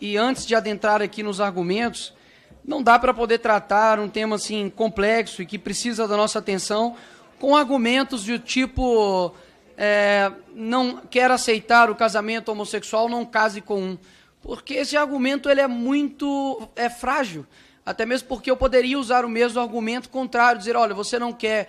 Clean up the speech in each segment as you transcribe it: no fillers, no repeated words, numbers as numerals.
e antes de adentrar aqui nos argumentos, não dá para poder tratar um tema assim complexo e que precisa da nossa atenção com argumentos do tipo não quer aceitar o casamento homossexual, não case com um. Porque esse argumento ele é muito frágil, até mesmo porque eu poderia usar o mesmo argumento contrário, dizer, olha, você não quer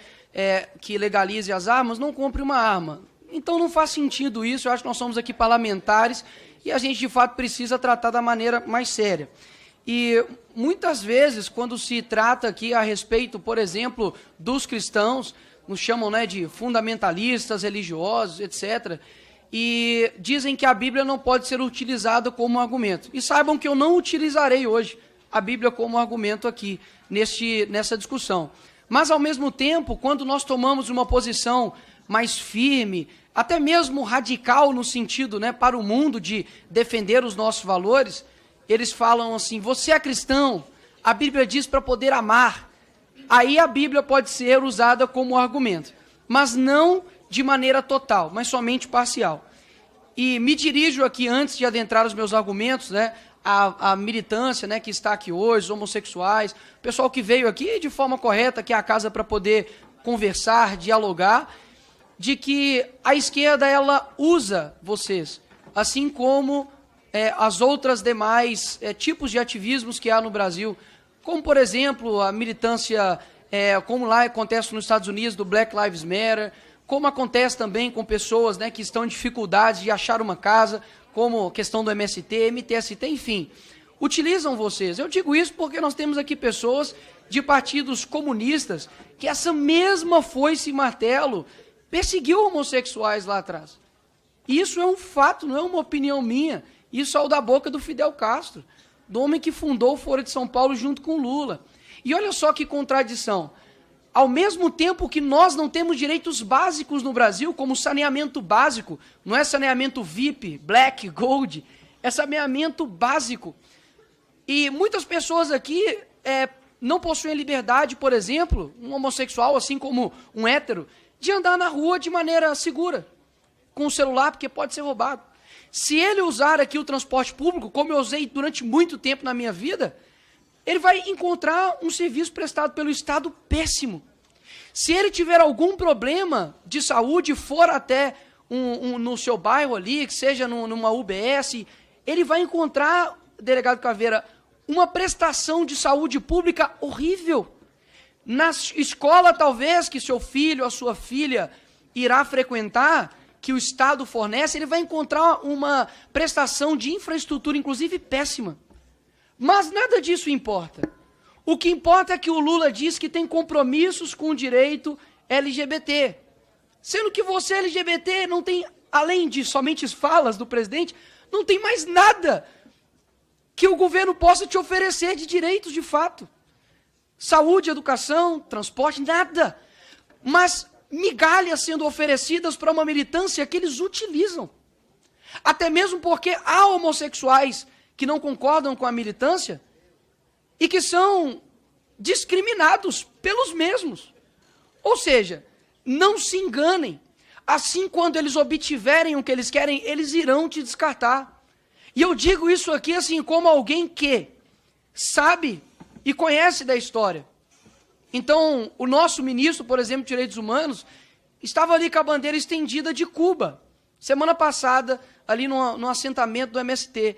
que legalize as armas, não compre uma arma. Então não faz sentido isso, eu acho que nós somos aqui parlamentares e a gente de fato precisa tratar da maneira mais séria. E muitas vezes, quando se trata aqui a respeito, por exemplo, dos cristãos, nos chamam de fundamentalistas, religiosos, etc., e dizem que a Bíblia não pode ser utilizada como argumento. E saibam que eu não utilizarei hoje a Bíblia como argumento aqui, nessa discussão. Mas, ao mesmo tempo, quando nós tomamos uma posição mais firme, até mesmo radical no sentido para o mundo de defender os nossos valores, eles falam assim, você é cristão, a Bíblia diz para poder amar. Aí a Bíblia pode ser usada como argumento, mas não de maneira total, mas somente parcial. E me dirijo aqui, antes de adentrar os meus argumentos, a militância que está aqui hoje, os homossexuais, o pessoal que veio aqui de forma correta, aqui à casa para poder conversar, dialogar, de que a esquerda ela usa vocês, assim como as outras demais tipos de ativismos que há no Brasil, como, por exemplo, a militância, como lá acontece nos Estados Unidos, do Black Lives Matter, como acontece também com pessoas que estão em dificuldades de achar uma casa, como a questão do MST, MTST, enfim, utilizam vocês. Eu digo isso porque nós temos aqui pessoas de partidos comunistas que essa mesma foice e martelo perseguiu homossexuais lá atrás. Isso é um fato, não é uma opinião minha. Isso é o da boca do Fidel Castro, do homem que fundou o Foro de São Paulo junto com Lula. E olha só que contradição. Ao mesmo tempo que nós não temos direitos básicos no Brasil, como saneamento básico, não é saneamento VIP, Black, Gold, é saneamento básico. E muitas pessoas aqui não possuem liberdade, por exemplo, um homossexual, assim como um hétero, de andar na rua de maneira segura, com o celular, porque pode ser roubado. Se ele usar aqui o transporte público, como eu usei durante muito tempo na minha vida, ele vai encontrar um serviço prestado pelo Estado péssimo. Se ele tiver algum problema de saúde, for até no seu bairro ali, que seja numa UBS, ele vai encontrar, delegado Caveira, uma prestação de saúde pública horrível. Na escola, talvez, que seu filho ou a sua filha irá frequentar, que o Estado fornece, ele vai encontrar uma prestação de infraestrutura, inclusive péssima. Mas nada disso importa. O que importa é que o Lula diz que tem compromissos com o direito LGBT. Sendo que você, LGBT, não tem, além de somente falas do presidente, não tem mais nada que o governo possa te oferecer de direitos de fato. Saúde, educação, transporte, nada. Mas migalhas sendo oferecidas para uma militância que eles utilizam. Até mesmo porque há homossexuais que não concordam com a militância e que são discriminados pelos mesmos. Ou seja, não se enganem. Assim, quando eles obtiverem o que eles querem, eles irão te descartar. E eu digo isso aqui assim como alguém que sabe e conhece da história. Então, o nosso ministro, por exemplo, de Direitos Humanos, estava ali com a bandeira estendida de Cuba. Semana passada, ali no assentamento do MST.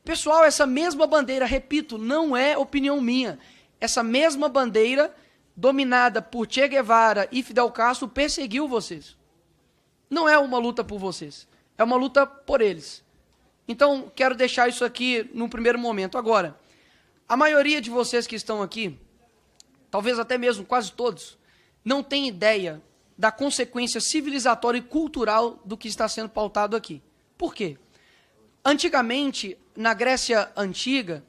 Pessoal, essa mesma bandeira, repito, não é opinião minha. Essa mesma bandeira, dominada por Che Guevara e Fidel Castro, perseguiu vocês. Não é uma luta por vocês, é uma luta por eles. Então, quero deixar isso aqui no primeiro momento. Agora, a maioria de vocês que estão aqui, talvez até mesmo quase todos, não tem ideia da consequência civilizatória e cultural do que está sendo pautado aqui. Por quê? Antigamente, na Grécia Antiga,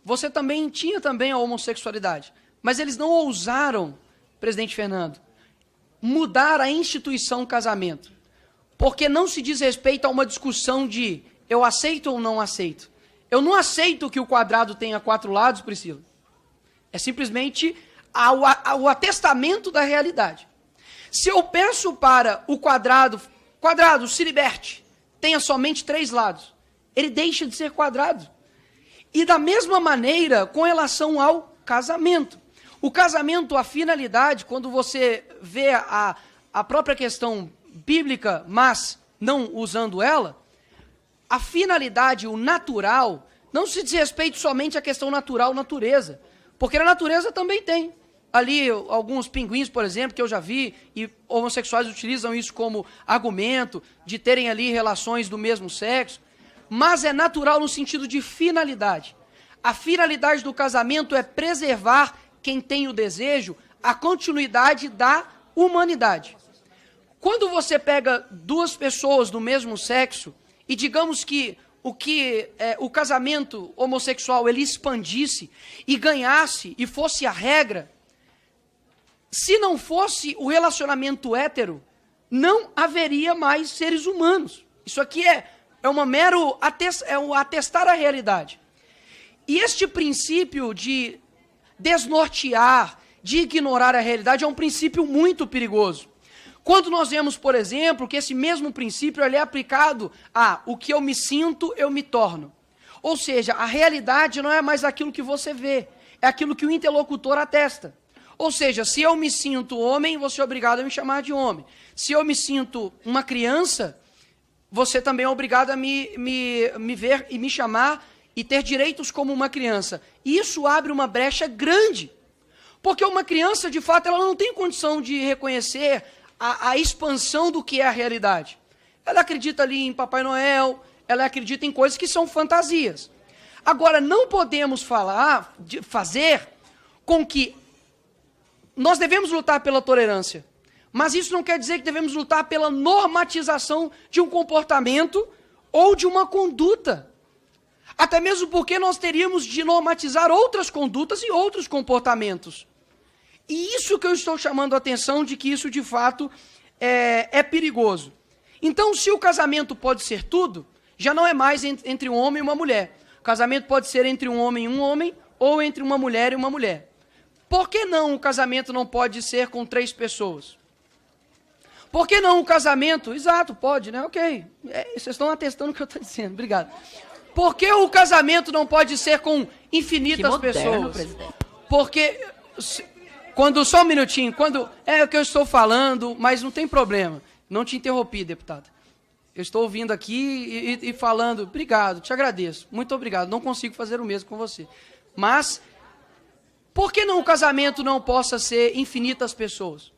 você também tinha a homossexualidade, mas eles não ousaram, presidente Fernando, mudar a instituição casamento, porque não se diz respeito a uma discussão de eu aceito ou não aceito. Eu não aceito que o quadrado tenha 4 lados, Priscila. É simplesmente o atestamento da realidade. Se eu peço para o quadrado se liberte, tenha somente 3 lados, ele deixa de ser quadrado. E da mesma maneira com relação ao casamento. O casamento, a finalidade, quando você vê a própria questão bíblica, mas não usando ela, a finalidade, o natural, não se diz respeito somente à questão natural, natureza. Porque a natureza também tem. Ali, alguns pinguins, por exemplo, que eu já vi, e homossexuais utilizam isso como argumento, de terem ali relações do mesmo sexo. Mas é natural no sentido de finalidade. A finalidade do casamento é preservar quem tem o desejo, a continuidade da humanidade. Quando você pega duas pessoas do mesmo sexo, e digamos que o casamento homossexual ele expandisse e ganhasse e fosse a regra, se não fosse o relacionamento hétero, não haveria mais seres humanos. Isso aqui é atestar a realidade. E este princípio de desnortear, de ignorar a realidade é um princípio muito perigoso. Quando nós vemos, por exemplo, que esse mesmo princípio ele é aplicado a o que eu me sinto, eu me torno. Ou seja, a realidade não é mais aquilo que você vê, é aquilo que o interlocutor atesta. Ou seja, se eu me sinto homem, você é obrigado a me chamar de homem. Se eu me sinto uma criança, você também é obrigado a me ver e me chamar e ter direitos como uma criança. Isso abre uma brecha grande. Porque uma criança, de fato, ela não tem condição de reconhecer a expansão do que é a realidade. Ela acredita ali em Papai Noel, ela acredita em coisas que são fantasias. Agora, não podemos fazer com que nós devemos lutar pela tolerância, mas isso não quer dizer que devemos lutar pela normatização de um comportamento ou de uma conduta. Até mesmo porque nós teríamos de normatizar outras condutas e outros comportamentos. E isso que eu estou chamando a atenção de que isso de fato é perigoso. Então, se o casamento pode ser tudo, já não é mais entre um homem e uma mulher. O casamento pode ser entre um homem ou entre uma mulher e uma mulher. Por que não o casamento não pode ser com 3 pessoas? Por que não o casamento... Exato, pode, né? Ok. Vocês estão atestando o que eu estou dizendo. Obrigado. Por que o casamento não pode ser com infinitas pessoas? Presidente. Porque... Só um minutinho, é o que eu estou falando, mas não tem problema. Não te interrompi, deputado. Eu estou ouvindo aqui e falando, obrigado, te agradeço, muito obrigado, não consigo fazer o mesmo com você. Mas, por que não o casamento não possa ser infinitas pessoas?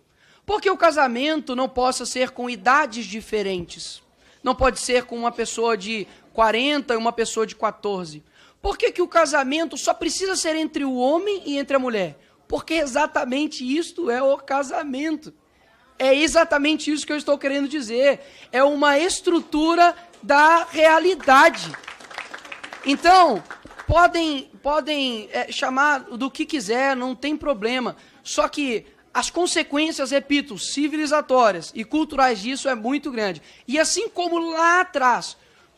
Por que o casamento não possa ser com idades diferentes? Não pode ser com uma pessoa de 40 e uma pessoa de 14. Por que o casamento só precisa ser entre o homem e entre a mulher? Porque exatamente isto é o casamento. É exatamente isso que eu estou querendo dizer. É uma estrutura da realidade. Então, podem chamar do que quiser, não tem problema. Só que as consequências, repito, civilizatórias e culturais disso é muito grande. E assim como lá atrás,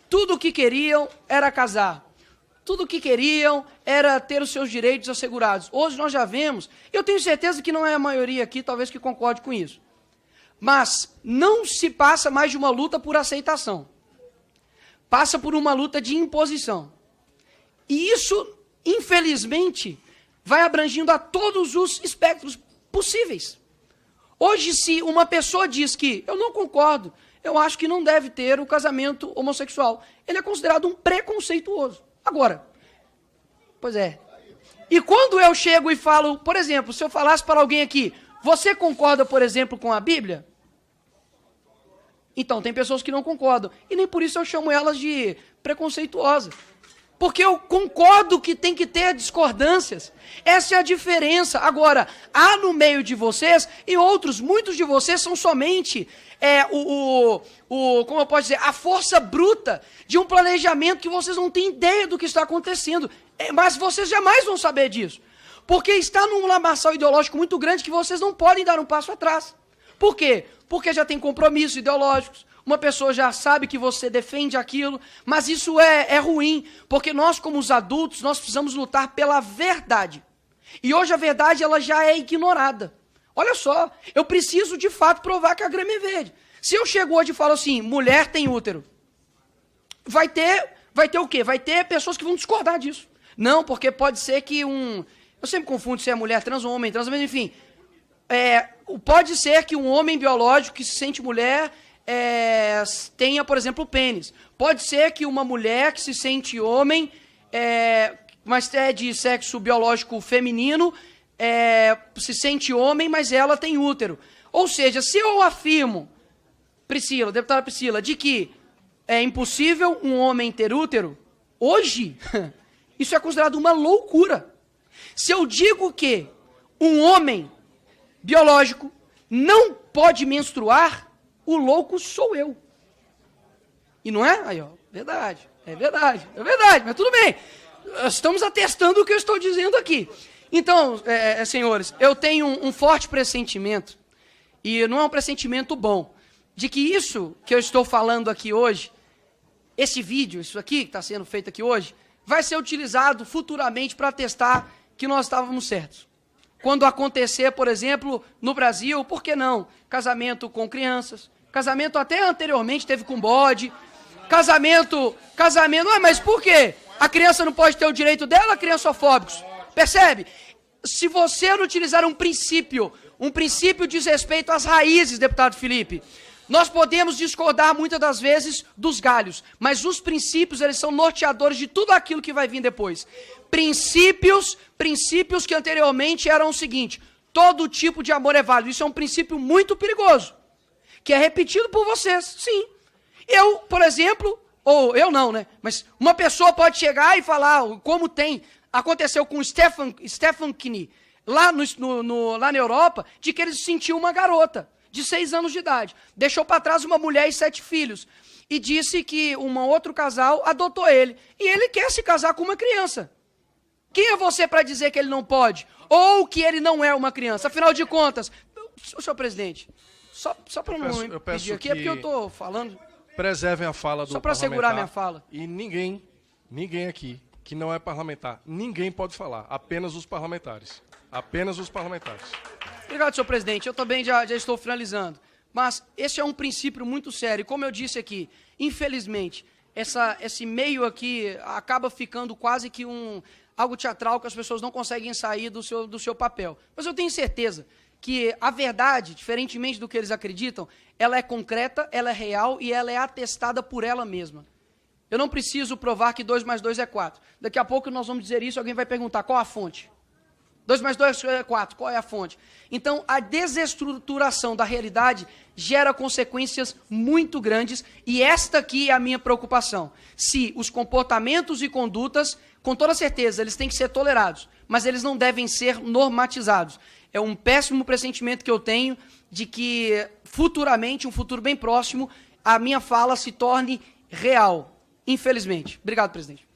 tudo o que queriam era casar. Tudo o que queriam era ter os seus direitos assegurados. Hoje nós já vemos, eu tenho certeza que não é a maioria aqui, talvez que concorde com isso. Mas não se passa mais de uma luta por aceitação. Passa por uma luta de imposição. E isso, infelizmente, vai abrangindo a todos os espectros possíveis. Hoje, se uma pessoa diz que eu não concordo, eu acho que não deve ter o casamento homossexual, ele é considerado um preconceituoso. Agora, pois é. E quando eu chego e falo, por exemplo, se eu falasse para alguém aqui, você concorda, por exemplo, com a Bíblia? Então, tem pessoas que não concordam. E nem por isso eu chamo elas de preconceituosas. Porque eu concordo que tem que ter discordâncias. Essa é a diferença. Agora, há no meio de vocês, e outros, muitos de vocês são somente como eu posso dizer, a força bruta de um planejamento que vocês não têm ideia do que está acontecendo. Mas vocês jamais vão saber disso. Porque está num lamaçal ideológico muito grande que vocês não podem dar um passo atrás. Por quê? Porque já tem compromissos ideológicos. Uma pessoa já sabe que você defende aquilo, mas isso é ruim, porque nós, como os adultos, nós precisamos lutar pela verdade. E hoje a verdade ela já é ignorada. Olha só, eu preciso de fato provar que a grama é verde. Se eu chego hoje e falo assim, mulher tem útero, vai ter o quê? Vai ter pessoas que vão discordar disso. Não, porque pode ser que um... Eu sempre confundo se é mulher trans ou homem trans, mas enfim. Pode ser que um homem biológico que se sente mulher tenha, por exemplo, pênis. Pode ser que uma mulher que se sente homem, mas é de sexo biológico feminino, se sente homem, mas ela tem útero. Ou seja, se eu afirmo, Priscila, deputada Priscila, de que é impossível um homem ter útero, hoje, isso é considerado uma loucura. Se eu digo que um homem biológico não pode menstruar, o louco sou eu. E não é? Aí, ó, verdade, mas tudo bem. Estamos atestando o que eu estou dizendo aqui. Então, senhores, eu tenho um forte pressentimento, e não é um pressentimento bom, de que isso que eu estou falando aqui hoje, esse vídeo, isso aqui que está sendo feito aqui hoje, vai ser utilizado futuramente para atestar que nós estávamos certos. Quando acontecer, por exemplo, no Brasil, por que não? Casamento com crianças, casamento até anteriormente teve com bode, casamento, mas por quê? A criança não pode ter o direito dela, criançofóbicos. Percebe? Se você não utilizar um princípio diz respeito às raízes, deputado Felipe, nós podemos discordar muitas das vezes dos galhos, mas os princípios, eles são norteadores de tudo aquilo que vai vir depois. Princípios que anteriormente eram o seguinte: todo tipo de amor é válido. Isso é um princípio muito perigoso, que é repetido por vocês, sim. Eu, por exemplo, ou eu não, né? Mas uma pessoa pode chegar e falar, como aconteceu com o Stefan Knie, lá na Europa, de que ele se sentiu uma garota de 6 anos de idade. Deixou para trás uma mulher e 7 filhos. E disse que um outro casal adotou ele. E ele quer se casar com uma criança. Quem é você para dizer que ele não pode? Ou que ele não é uma criança? Afinal de contas, senhor presidente, só para não pedir aqui, é porque eu estou falando... Preservem a fala do parlamentar. Só para segurar minha fala. E ninguém aqui que não é parlamentar, ninguém pode falar. Apenas os parlamentares. Apenas os parlamentares. Obrigado, senhor presidente. Eu também já estou finalizando. Mas esse é um princípio muito sério. Como eu disse aqui, infelizmente, esse meio aqui acaba ficando quase que algo teatral que as pessoas não conseguem sair do seu papel. Mas eu tenho certeza que a verdade, diferentemente do que eles acreditam, ela é concreta, ela é real e ela é atestada por ela mesma. Eu não preciso provar que 2 mais 2 é 4. Daqui a pouco nós vamos dizer isso e alguém vai perguntar qual a fonte. 2 mais 2 é 4, qual é a fonte? Então, a desestruturação da realidade gera consequências muito grandes e esta aqui é a minha preocupação. Se os comportamentos e condutas, com toda certeza, eles têm que ser tolerados, mas eles não devem ser normatizados. É um péssimo pressentimento que eu tenho de que futuramente, um futuro bem próximo, a minha fala se torne real, infelizmente. Obrigado, presidente.